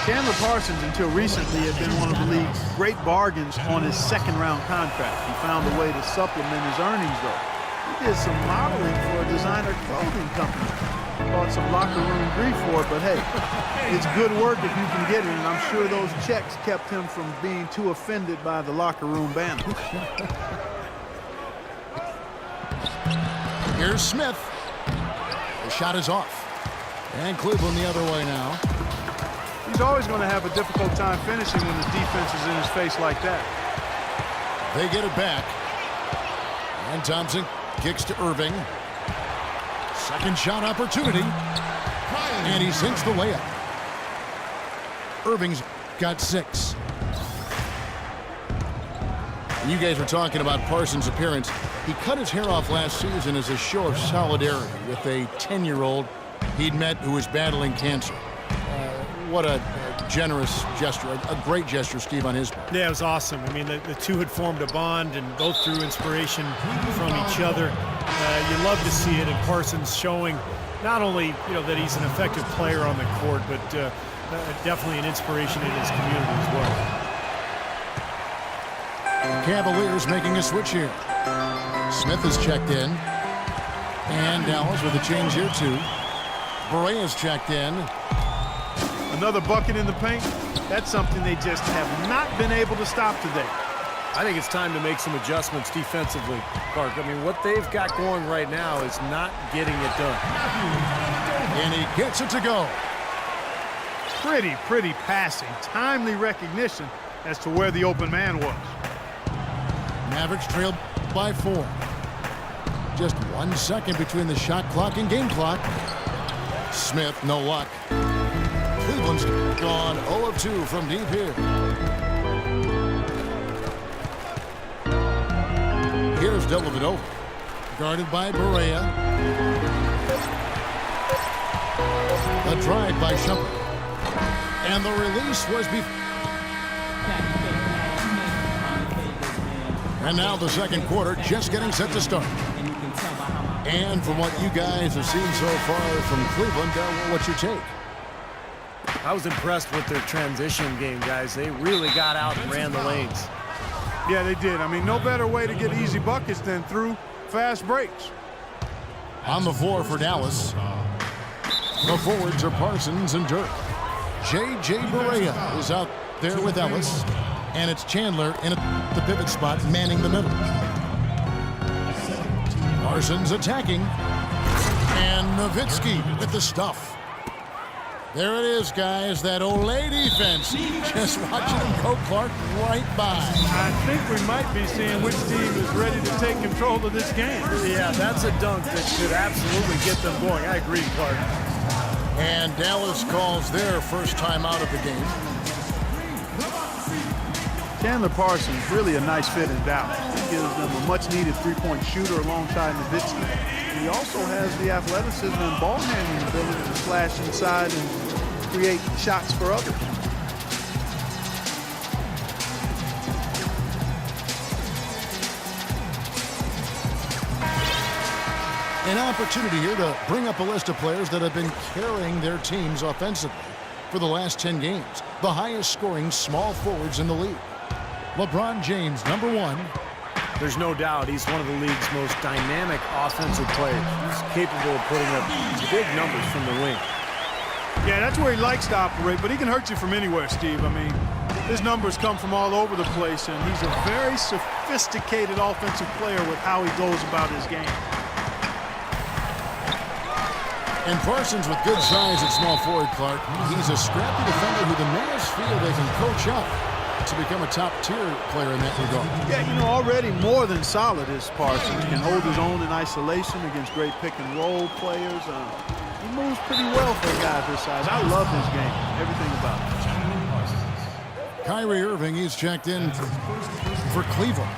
Chandler Parsons, until recently, had been one of the league's great bargains on his second-round contract. He found a way to supplement his earnings, though. He did some modeling for a designer clothing company. Caught some locker room grief for it, but hey, it's good work if you can get it, and I'm sure those checks kept him from being too offended by the locker room banner. Here's Smith. The shot is off. And Cleveland the other way now. He's always going to have a difficult time finishing when the defense is in his face like that. They get it back. And Thompson kicks to Irving. Second shot opportunity. And he sinks the layup. Irving's got 6. You guys were talking about Parsons' appearance. He cut his hair off last season as a show of solidarity with a 10-year-old he'd met who was battling cancer. What a generous gesture, a great gesture, Steve, on his part. Yeah, it was awesome. I mean, the two had formed a bond and both drew inspiration from each other. You love to see it, and Parsons showing not only that he's an effective player on the court, but definitely an inspiration in his community as well. Cavaliers making a switch here. Smith is checked in. And Dallas with a change here, too. Barea checked in. Another bucket in the paint. That's something they just have not been able to stop today. I think it's time to make some adjustments defensively, Clark. I mean, what they've got going right now is not getting it done. And he gets it to go. Pretty passing. Timely recognition as to where the open man was. Mavericks trailed by 4. Just 1 second between the shot clock and game clock. Smith, no luck. Cleveland's gone 0 of 2 from deep here. Here's Dellavedova, guarded by Barea. A drive by Shumpert. And the release was And now the second quarter just getting set to start. And from what you guys have seen so far from Cleveland, what's your take? I was impressed with their transition game, guys. They really got out and ran the lanes. Yeah, they did. I mean, no better way to get easy buckets than through fast breaks. On the floor for Dallas, the forwards are Parsons and Dirk. J.J. Barea is out there with Ellis, and it's Chandler in the pivot spot manning the middle. Parsons attacking, and Nowitzki with the stuff. There it is, guys, that Olay defense. Just watching them go, Clark, right by. I think we might be seeing which team is ready to take control of this game. Yeah, that's a dunk that could absolutely get them going. I agree, Clark. And Dallas calls their first time out of the game. Chandler Parsons, really a nice fit in Dallas. He gives them a much-needed three-point shooter alongside Nowitzki. He also has the athleticism and ball-handling ability to slash inside and create shots for others. An opportunity here to bring up a list of players that have been carrying their teams offensively for the last 10 games. The highest scoring small forwards in the league. LeBron James, number 1. There's no doubt he's one of the league's most dynamic offensive players. He's capable of putting up big numbers from the wing. Yeah, that's where he likes to operate, but he can hurt you from anywhere, Steve. I mean, his numbers come from all over the place, and he's a very sophisticated offensive player with how he goes about his game. And Parsons with good size at small forward, Clark. He's a scrappy defender who the Mavs feel they can coach up to become a top-tier player in that regard. Yeah, you know, already more than solid is Parsons. Can hold his own in isolation against great pick-and-roll players. He moves pretty well for a guy this size. I love his game, everything about it. Kyrie Irving, he's checked in for Cleveland.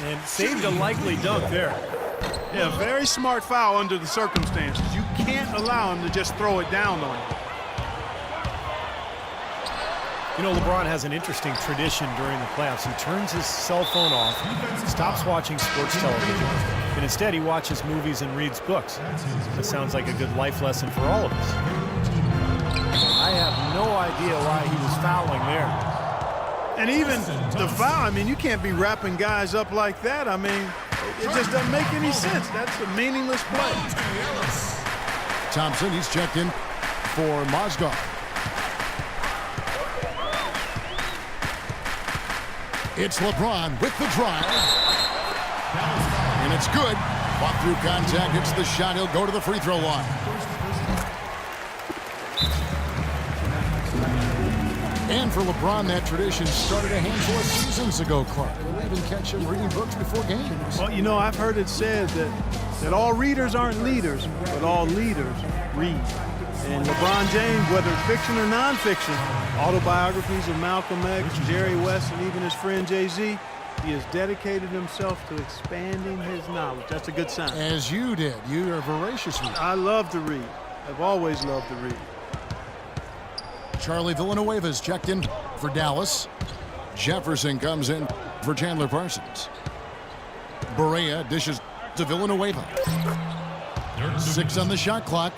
And saved a likely dunk there. Yeah, very smart foul under the circumstances. You can't allow him to just throw it down on you. You know, LeBron has an interesting tradition during the playoffs. He turns his cell phone off, stops watching sports television, and instead he watches movies and reads books. That sounds like a good life lesson for all of us. I have no idea why he was fouling there. And even the foul, I mean, you can't be wrapping guys up like that. I mean, it just doesn't make any sense. That's a meaningless play. Thompson, he's checked in for Mozgov. It's LeBron with the drive. And it's good. Walk through contact, hits the shot. He'll go to the free throw line. And for LeBron, that tradition started a handful of seasons ago, Clark. We'll even catch him reading books before games. Well, you know, I've heard it said that all readers aren't leaders, but all leaders read. And LeBron James, whether it's fiction or nonfiction, autobiographies of Malcolm X, Jerry West, and even his friend Jay-Z, he has dedicated himself to expanding his knowledge. That's a good sign. As you did. You are a voracious reader. I love to read. I've always loved to read. Charlie Villanueva's checked in for Dallas. Jefferson comes in for Chandler Parsons. Barea dishes to Villanueva. 6 on the shot clock.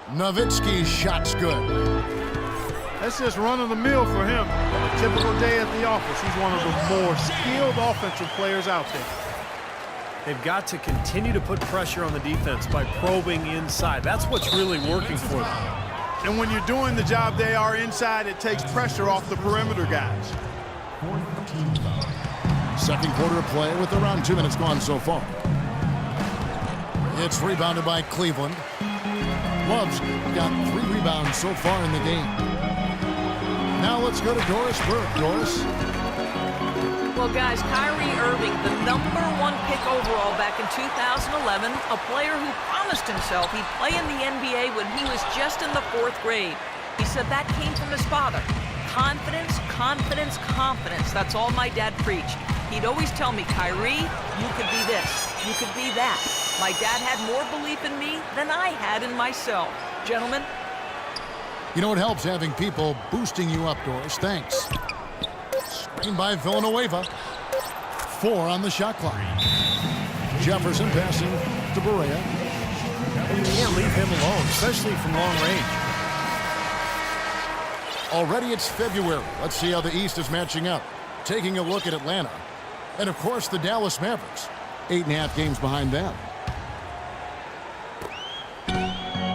Nowitzki's shot's good. That's just run-of-the-mill for him. A typical day at the office. He's one of the more skilled offensive players out there. They've got to continue to put pressure on the defense by probing inside. That's what's really working for them. And when you're doing the job they are inside, it takes pressure off the perimeter guys. Second quarter of play with around 2 minutes gone so far. It's rebounded by Cleveland. Love's got 3 rebounds so far in the game. Now let's go to Doris Burke. Doris? Well, guys, Kyrie Irving, the #1 pick overall back in 2011, a player who promised himself he'd play in the NBA when he was just in the 4th grade. He said that came from his father. Confidence, confidence, confidence. That's all my dad preached. He'd always tell me, Kyrie, you could be this, you could be that. My dad had more belief in me than I had in myself. Gentlemen? You know, it helps having people boosting you up, Doris. Thanks. Screen by Villanueva. 4 on the shot clock. Jefferson passing to Barea. You can't leave him alone, especially from long range. Already it's February. Let's see how the East is matching up. Taking a look at Atlanta. And, of course, the Dallas Mavericks. 8.5 games behind them.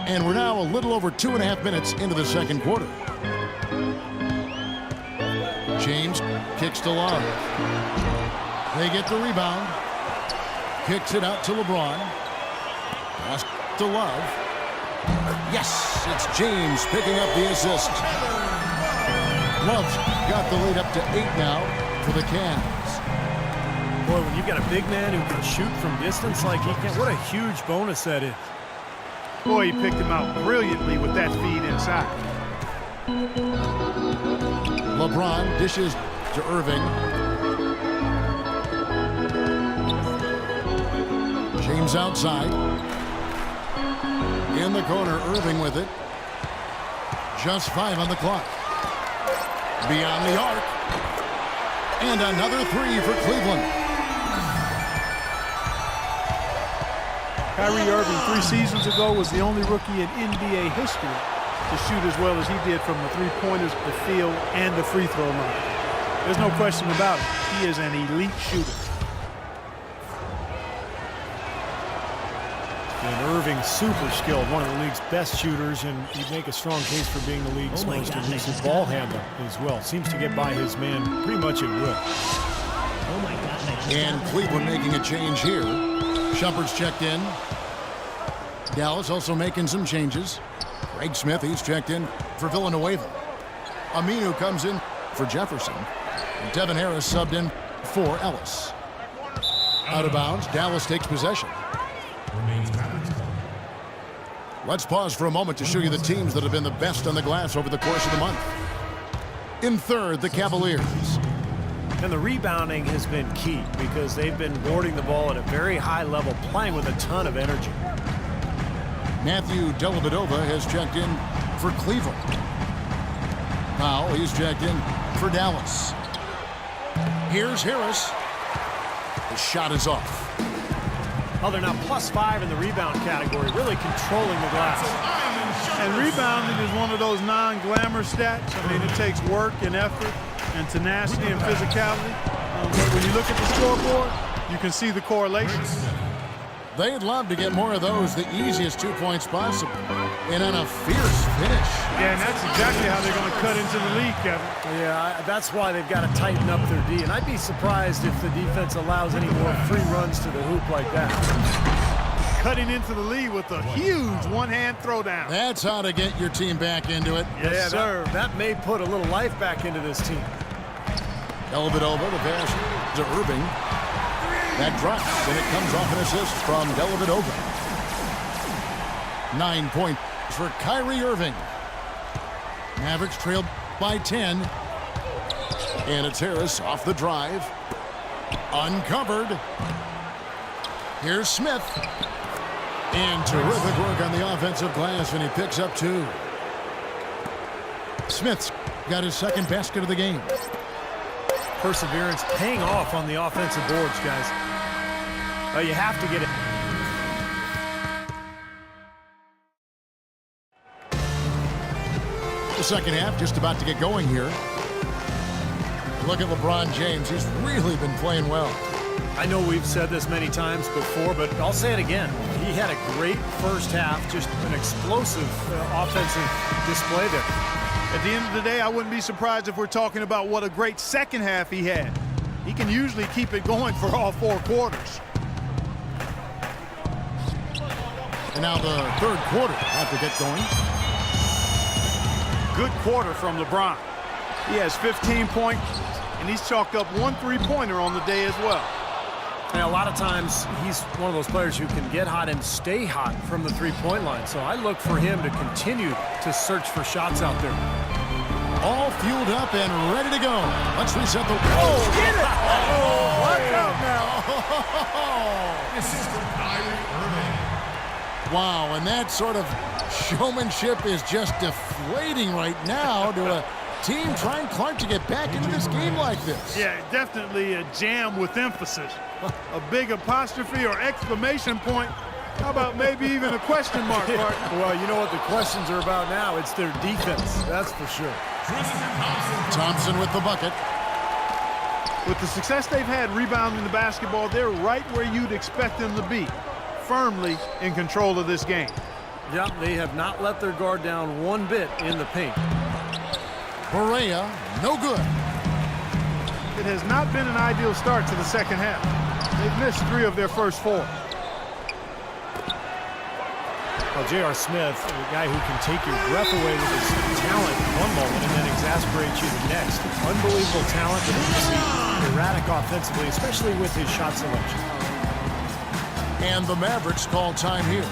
And we're now a little over 2.5 minutes into the second quarter. James kicks to Love. They get the rebound. Kicks it out to LeBron. Pass to Love. Yes, it's James picking up the assist. Love's got the lead up to 8 now for the Cavs. Boy, when you've got a big man who can shoot from distance like he can, what a huge bonus that is. Boy, he picked him out brilliantly with that feed inside. LeBron dishes to Irving. James outside. In the corner, Irving with it. Just 5 on the clock. Beyond the arc. And another 3 for Cleveland. Kyrie Irving 3 seasons ago was the only rookie in NBA history to shoot as well as he did from the three-pointers, the field, and the free throw line. There's no question about it. He is an elite shooter. And Irving's super skilled, one of the league's best shooters, and he'd make a strong case for being the league's most elusive ball handler as well. Seems to get by his man pretty much at will. And Cleveland making a change here. Shumpert's checked in. Dallas also making some changes. Greg Smith, he's checked in for Villanueva. Aminu comes in for Jefferson. And Devin Harris subbed in for Ellis. Out of bounds, Dallas takes possession. Let's pause for a moment to show you the teams that have been the best on the glass over the course of the month. In third, the Cavaliers. And the rebounding has been key because they've been boarding the ball at a very high level, playing with a ton of energy. Matthew Dellavedova has checked in for Cleveland. Powell, he's checked in for Dallas. Here's Harris. The shot is off. Oh, they're now +5 in the rebound category, really controlling the glass. And Rebounding is one of those non-glamour stats. I mean, it takes work and effort and tenacity and physicality. But when you look at the scoreboard, you can see the correlation. They'd love to get more of those, the easiest 2 points possible. And on a fierce finish. Yeah, and that's exactly how they're going to cut into the lead, Kevin. Yeah, that's why they've got to tighten up their D. And I'd be surprised if the defense allows any more free runs to the hoop like that. Cutting into the lead with a huge one-hand throwdown. That's how to get your team back into it. Yes, sir. That may put a little life back into this team. Dellavedova, the pass to Irving. That drops, and it comes off an assist from Dellavedova. 9 points for Kyrie Irving. Mavericks trailed by 10. And it's Harris off the drive. Uncovered. Here's Smith. And terrific work on the offensive glass, and he picks up 2. Smith's got his second basket of the game. Perseverance paying off on the offensive boards, guys. You have to get it. The second half just about to get going here. Look at LeBron James. He's really been playing well. I know we've said this many times before, but I'll say it again. He had a great first half, just an explosive offensive display there. At the end of the day, I wouldn't be surprised if we're talking about what a great second half he had. He can usually keep it going for all 4 quarters. And now the third quarter about to get going. Good quarter from LeBron. He has 15 points, and he's chalked up 1 3-pointer on the day as well. And a lot of times, he's one of those players who can get hot and stay hot from the three-point line. So I look for him to continue to search for shots out there. All fueled up and ready to go. Let's reset the... Oh, get it! Oh, watch out now. Assistant Kyrie Irving. Wow, and that sort of showmanship is just deflating right now to a team trying Clark to get back into this game like this. Yeah, definitely a jam with emphasis. A big apostrophe or exclamation point. How about maybe even a question mark, Mark? Well, you know what the questions are about now. It's their defense, that's for sure. Thompson with the bucket. With the success they've had rebounding the basketball, they're right where you'd expect them to be, firmly in control of this game. Yeah, they have not let their guard down one bit in the paint. Barea, no good. It has not been an ideal start to the second half. They've missed 3 of their first 4. Well, J.R. Smith, a guy who can take your breath away with his talent one moment and then exasperate you the next. Unbelievable talent, but he's erratic offensively, especially with his shot selection. And the Mavericks call time here.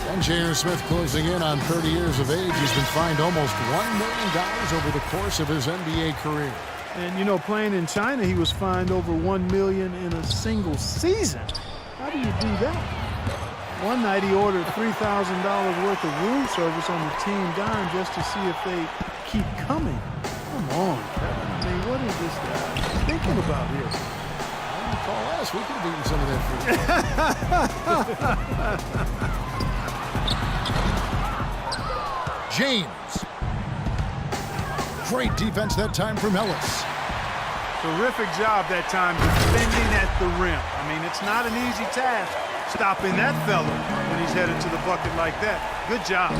And J.R. Smith closing in on 30 years of age. He's been fined almost $1 million over the course of his NBA career. And, you know, playing in China, he was fined over $1 million in a single season. How do you do that? One night he ordered $3,000 worth of room service on the team dime just to see if they keep coming. Come on, Kevin. I mean, what is this guy thinking about here? Call us. We could have eaten some of that food. James. Great defense that time from Ellis. Terrific job that time defending at the rim. I mean, it's not an easy task stopping that fella when he's headed to the bucket like that. Good job.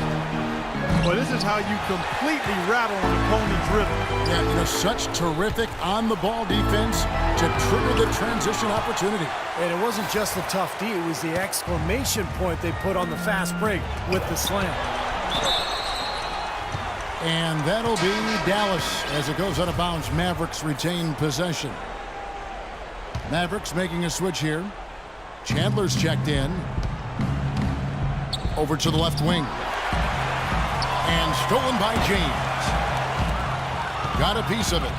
Well, this is how you completely rattle an opponent's rhythm. Yeah, you know, such terrific on-the-ball defense to trigger the transition opportunity. And it wasn't just the tough D, it was the exclamation point they put on the fast break with the slam. And that'll be Dallas as it goes out of bounds. Mavericks retain possession. Mavericks making a switch here. Chandler's checked in. Over to the left wing. And stolen by James. Got a piece of it.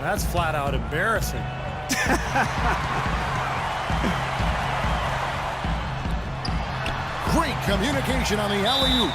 That's flat out embarrassing. Great communication on the alley-oop.